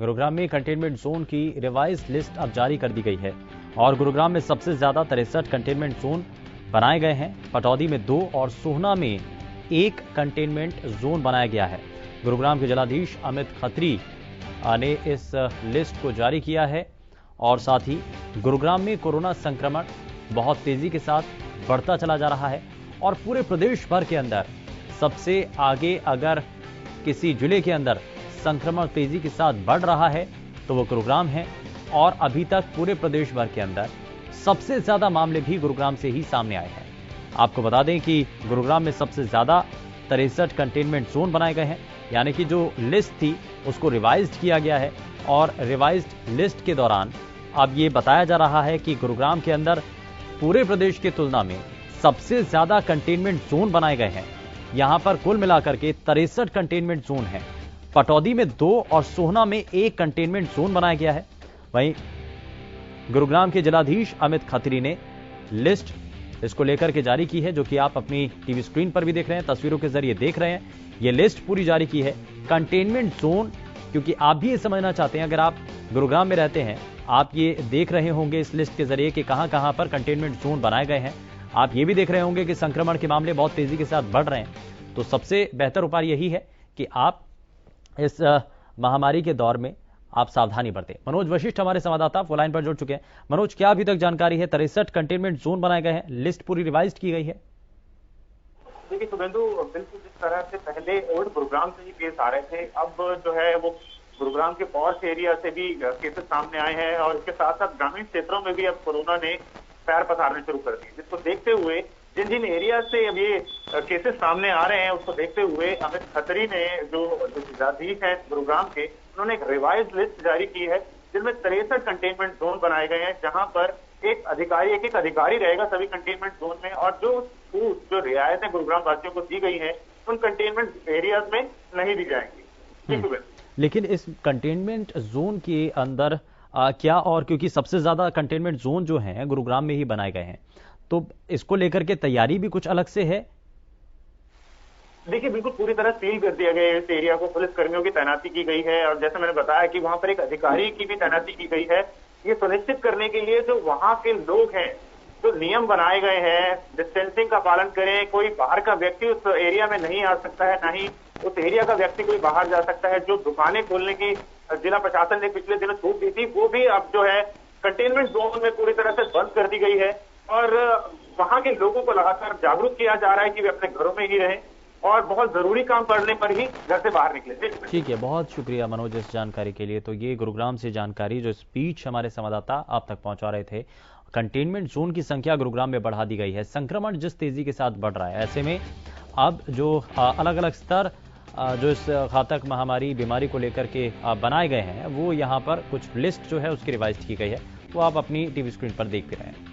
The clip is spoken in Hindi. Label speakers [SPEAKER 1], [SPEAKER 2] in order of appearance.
[SPEAKER 1] गुरुग्राम में कंटेनमेंट जोन की रिवाइज लिस्ट अब जारी कर दी गई है और गुरुग्राम में सबसे ज्यादा 63 कंटेनमेंट जोन बनाए गए हैं। पटौदी में 2 और सोहना में 1 कंटेनमेंट जोन बनाया गया है। गुरुग्राम के जिलाधीश अमित खत्री ने इस लिस्ट को जारी किया है और साथ ही गुरुग्राम में कोरोना संक्रमण बहुत तेजी के साथ बढ़ता चला जा रहा है और पूरे प्रदेश भर के अंदर सबसे आगे अगर किसी जिले के अंदर संक्रमण तेजी के साथ बढ़ रहा है तो वो गुरुग्राम है और अभी तक पूरे प्रदेश भर के अंदर सबसे ज्यादा मामले भी गुरुग्राम से ही सामने आए हैं। आपको बता दें कि गुरुग्राम में सबसे ज्यादा 63 कंटेनमेंट जोन बनाए गए हैं, यानी कि जो लिस्ट थी उसको रिवाइज्ड किया गया है और रिवाइज्ड लिस्ट के दौरान अब ये बताया जा रहा है कि गुरुग्राम के अंदर पूरे प्रदेश की तुलना में सबसे ज्यादा कंटेनमेंट जोन बनाए गए हैं। यहां पर कुल मिलाकर के 63 कंटेनमेंट जोन हैं। पटौदी में 2 और सोहना में 1 कंटेनमेंट जोन बनाया गया है। वहीं गुरुग्राम के जिलाधीश अमित खत्री ने लिस्ट इसको लेकर के जारी की है, जो कि आप अपनी टीवी स्क्रीन पर भी देख रहे हैं, तस्वीरों के जरिए देख रहे हैं। यह लिस्ट पूरी जारी की है कंटेनमेंट जोन, क्योंकि आप भी ये समझना चाहते हैं, अगर आप गुरुग्राम में रहते हैं आप ये देख रहे होंगे इस लिस्ट के जरिए कि कहां कहां पर कंटेनमेंट जोन बनाए गए हैं। आप ये भी देख रहे होंगे कि संक्रमण के मामले बहुत तेजी के साथ बढ़ रहे हैं। तो सबसे बेहतर उपाय यही है कि आप इस महामारी के दौर में आप सावधानी बरतें। मनोज वशिष्ठ हमारे संवाददाता फोन लाइन पर जुड़ चुके हैं। मनोज, क्या अभी तक जानकारी है? 63 कंटेनमेंट जोन बनाए गए हैं, लिस्ट पूरी रिवाइज की गई है।
[SPEAKER 2] देखिए शुभेंदु, बिल्कुल जिस तरह से पहले ओल्ड गुरुग्राम से ही केस आ रहे थे, अब जो है वो गुरुग्राम के पॉश एरिया से भी केसेस सामने आए हैं और इसके साथ साथ ग्रामीण क्षेत्रों में भी अब कोरोना ने पैर पसारने शुरू कर दिए, जिसको देखते हुए जिन जिन एरिया से अब ये केसेस सामने आ रहे हैं उसको देखते हुए अमित खत्री ने जो जिलाधीश है गुरुग्राम के, उन्होंने एक रिवाइज लिस्ट जारी की है जिसमें 63 कंटेनमेंट जोन बनाए गए हैं, जहां पर एक अधिकारी रहेगा सभी कंटेनमेंट जोन में और जो रियायतें गुरुग्राम वासियों को दी गई हैं उन कंटेनमेंट एरियाज में नहीं दी जाएंगी।
[SPEAKER 1] लेकिन इस कंटेनमेंट जोन के अंदर क्या, और क्योंकि सबसे ज्यादा कंटेनमेंट जोन जो हैं गुरुग्राम में ही बनाए गए हैं, तो इसको लेकर के तैयारी भी कुछ अलग से है?
[SPEAKER 2] देखिए बिल्कुल पूरी तरह सील कर दिया गया है इस एरिया को, पुलिस कर्मियों की तैनाती की गई है और जैसे मैंने बताया कि वहां पर एक अधिकारी की भी तैनाती की गई है, ये सुनिश्चित करने के लिए जो वहां के लोग हैं, जो नियम बनाए गए हैं, डिस्टेंसिंग का पालन करें, कोई बाहर का व्यक्ति उस एरिया में नहीं आ सकता है, ना ही उस एरिया का व्यक्ति कोई बाहर जा सकता है। जो दुकानें खोलने की जिला प्रशासन ने पिछले दिनों छूट दी थी वो भी अब जो है कंटेनमेंट जोन में पूरी तरह से बंद कर दी गई है और वहां के लोगों को लगातार जागरूक किया जा रहा है कि वे अपने घरों में ही रहें और बहुत जरूरी काम करने पर ही घर से बाहर निकले।
[SPEAKER 1] ठीक है, बहुत शुक्रिया मनोज इस जानकारी के लिए। तो ये गुरुग्राम से जानकारी जो स्पीच हमारे संवाददाता आप तक पहुंचा रहे थे। कंटेनमेंट जोन की संख्या गुरुग्राम में बढ़ा दी गई है। संक्रमण जिस तेजी के साथ बढ़ रहा है, ऐसे में अब जो अलग अलग स्तर जो इस घातक महामारी बीमारी को लेकर के बनाए गए हैं, वो यहाँ पर कुछ लिस्ट जो है उसकी रिवाइज की गई है, वो आप अपनी टीवी स्क्रीन पर देख भी रहे हैं।